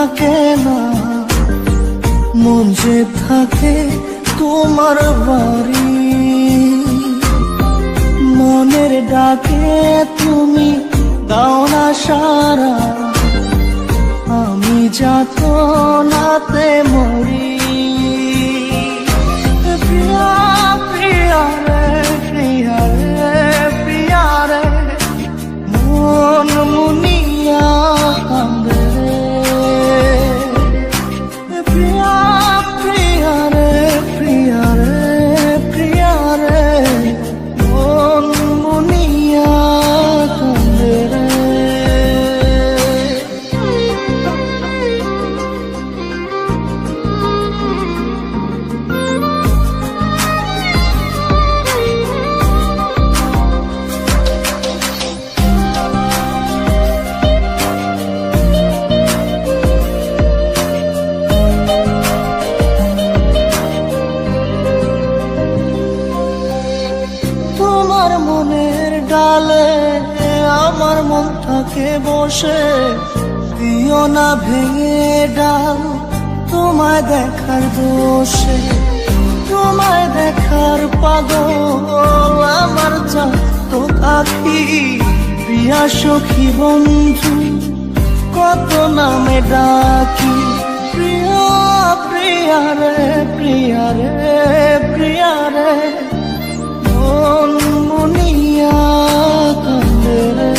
থাকে না, মন যে থাকে তোমার বাড়ি। মনের ডাকে তুমি দাও না সারা, আমি যাত নাতে মরি। প্রিয়া প্রিয়া রে, প্রিয়া রে, প্রিয়া রে, মন মুনিয়া কান্দে রে। প্রিয়া প্রিয়া রে, প্রিয়া রে, প্রিয়া রে, মন মুনিয়া কান্দে রে। তোমার মনের ডালে আমার মন থাকে বসে, দিও না ভেঙে ডাল তোমায় দেখার দোষে। তোমায় দেখার পাগল আমার তো আখি, প্রিয়া সখী বন্ধু কত নামে ডাকি। প্রিয়া প্রিয়া রে, প্রিয়া রে, প্রিয়া রে, মন মুনিয়া কান্দে রে।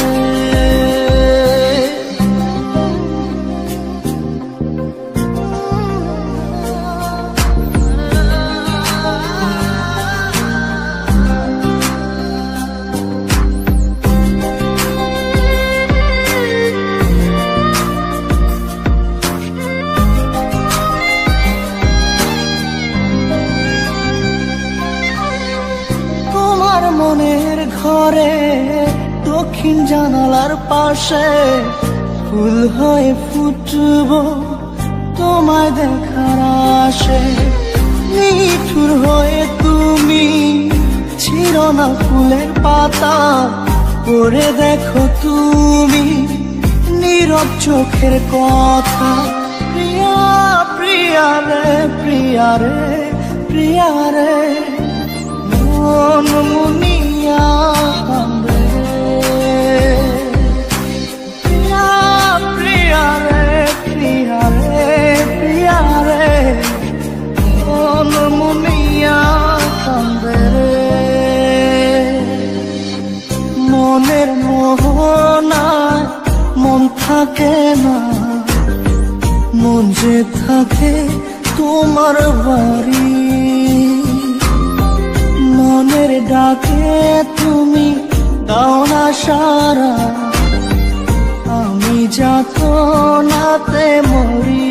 তোমার মনের ঘরে দক্ষিণ জানালার পাশে ফুল হয়ে ফুটব তোমায় দেখার আশে। নিঠুর হয়ে তুমি ছিঁড়ো না ফুলের পাতা, পড়ে দেখো তুমি নীরব চোখের কথা। প্রিয়া প্রিয়া রে, প্রিয়া রে, প্রিয়া রে, মন মুনিয়া কান্দে রে। প্রিয়া প্রিয়া রে, প্রিয়া রে, প্রিয়া রে, মন মুনিয়া কান্দে রে। মনের মোহনায় মন থাকে না, মন যে থাকে তোমার বাড়ি। মনের ডাকে তুমি দাও না সারা, আমি যাত নাতে মরি।